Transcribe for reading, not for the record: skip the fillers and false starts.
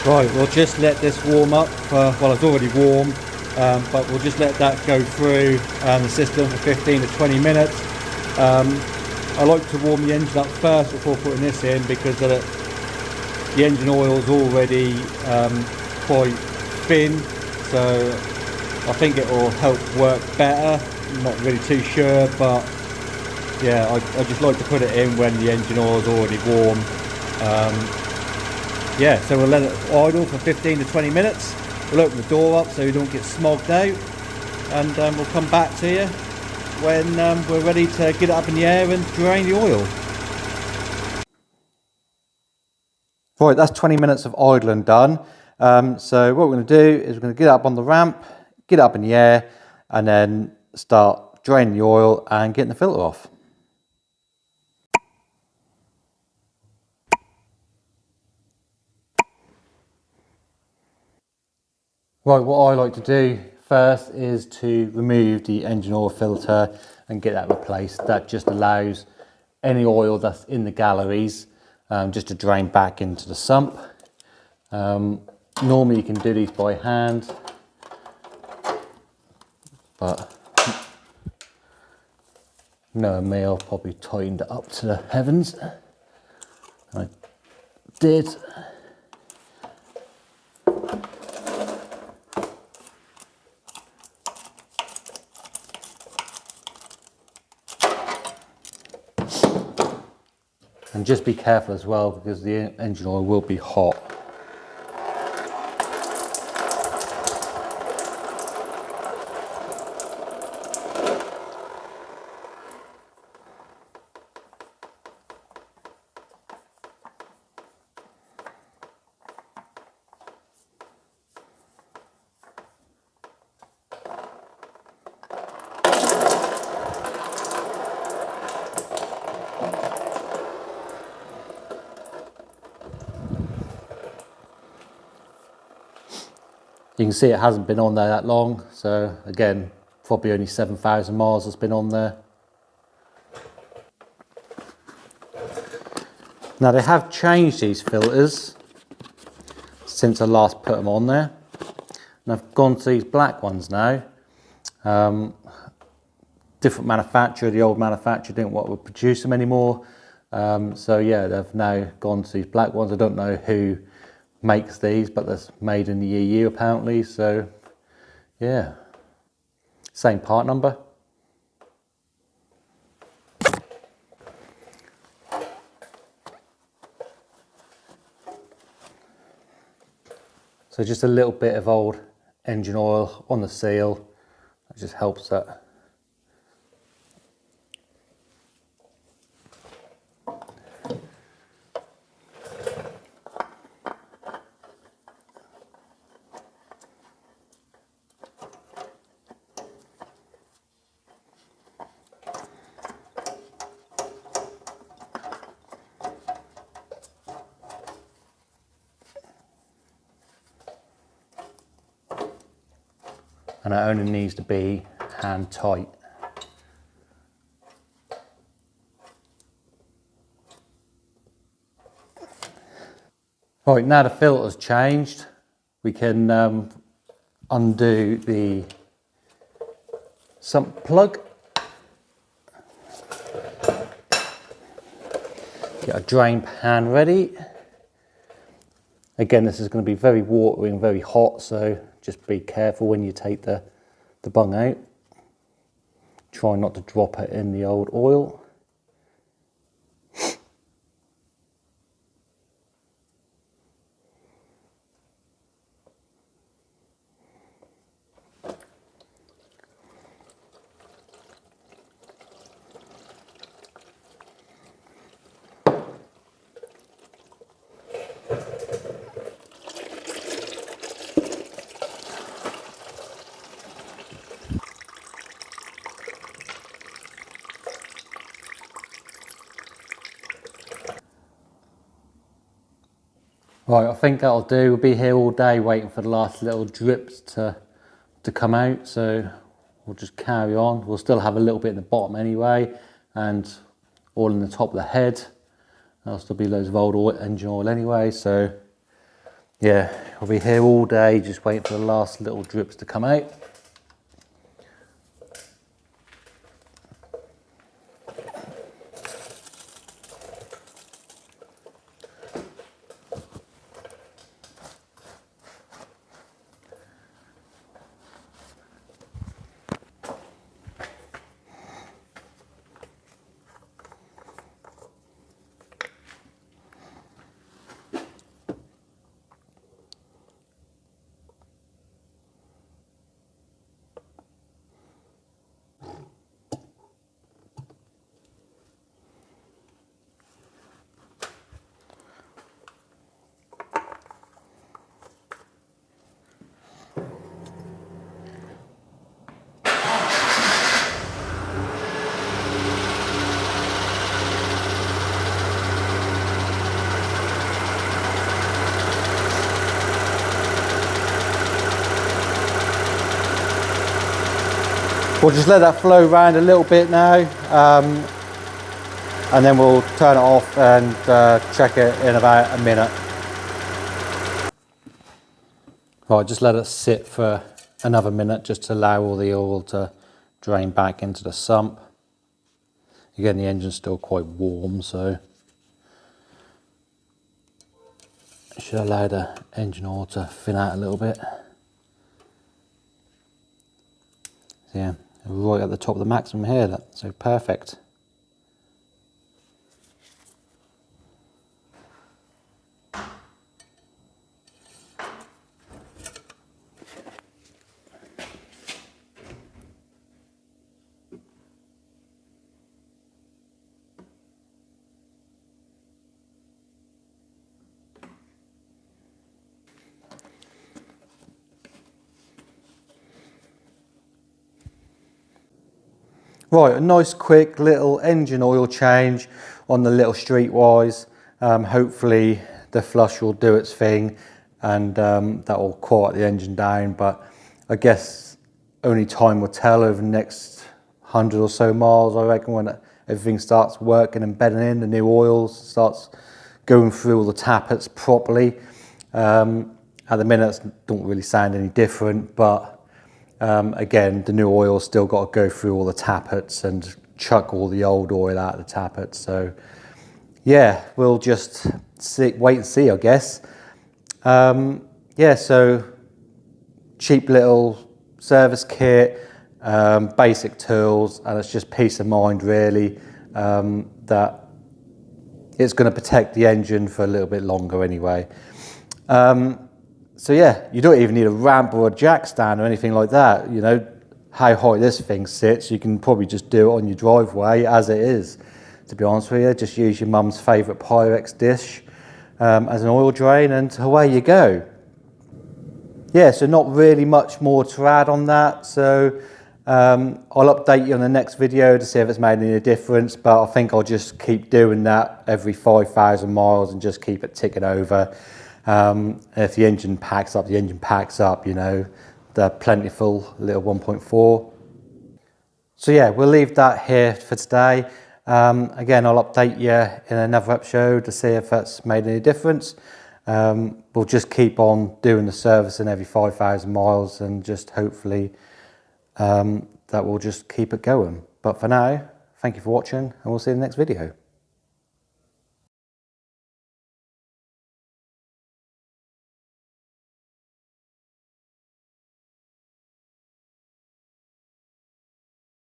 Right, we'll just let this warm up well, it's already warm, but we'll just let that go through the system for 15 to 20 minutes. I like to warm the engine up first before putting this in, because the engine oil is already quite thin, so I think it will help work better. I'm not really too sure, but yeah, I just like to put it in when the engine oil is already warm. Yeah, so we'll let it idle for 15 to 20 minutes. We'll open the door up so we don't get smogged out, and we'll come back to you when we're ready to get it up in the air and drain the oil. Right, that's 20 minutes of idling done. So what we're going to do is we're going to get up on the ramp, get it up in the air, and then start draining the oil and getting the filter off. Right, what I like to do first is to remove the engine oil filter and get that replaced. That just allows any oil that's in the galleries just to drain back into the sump. Normally you can do these by hand, but knowing me, I've probably tightened it up to the heavens. I did. And just be careful as well, because the engine oil will be hot. You can see it hasn't been on there that long, so again, probably only 7,000 miles has been on there. Now they have changed these filters since I last put them on there, and I've gone to these black ones now. Different manufacturer, the old manufacturer didn't want to produce them anymore, so yeah, they've now gone to these black ones. I don't know who makes these, but that's made in the EU apparently, so yeah, same part number. So just a little bit of old engine oil on the seal, that just helps that. And it only needs to be hand tight. Right, now the filter's changed, we can undo the sump plug. Get a drain pan ready. Again, this is going to be very watery and very hot, so just be careful when you take the bung out. Try not to drop it in the old oil. Right, I think that'll do. We'll be here all day waiting for the last little drips to come out, so we'll just carry on. We'll still have a little bit in the bottom anyway, and all in the top of the head. There'll still be loads of old oil, engine oil anyway, so Yeah, I'll be here all day just waiting for the last little drips to come out. We'll just let that flow around a little bit now, and then we'll turn it off and check it in about a minute. Right, just let it sit for another minute just to allow all the oil to drain back into the sump. Again, the engine's still quite warm, so it should allow the engine oil to thin out a little bit. So yeah, right at the top of the maximum here, so perfect. Right, a nice quick little engine oil change on the little streetwise. Hopefully the flush will do its thing and that will quiet the engine down, but I guess only time will tell over the next 100 or so miles, I reckon, when everything starts working and bedding in, the new oil starts going through all the tappets properly. At the minute it don't really sound any different, but again, the new oil's still got to go through all the tappets and chuck all the old oil out of the tappets. So yeah, we'll just wait and see, I guess. Yeah, so cheap little service kit, basic tools, and it's just peace of mind really, that it's going to protect the engine for a little bit longer anyway. So yeah, you don't even need a ramp or a jack stand or anything like that. You know how high this thing sits, you can probably just do it on your driveway as it is, to be honest with you. Just use your mum's favourite Pyrex dish as an oil drain and away you go. Yeah, so not really much more to add on that. So I'll update you on the next video to see if it's made any difference, but I think I'll just keep doing that every 5,000 miles and just keep it ticking over. If the engine packs up, the engine packs up, you know, the plentiful little 1.4. So yeah, we'll leave that here for today. Again, I'll update you in another episode to see if that's made any difference. We'll just keep on doing the servicing every 5,000 miles and just hopefully that will just keep it going. But for now, thank you for watching and we'll see you in the next video.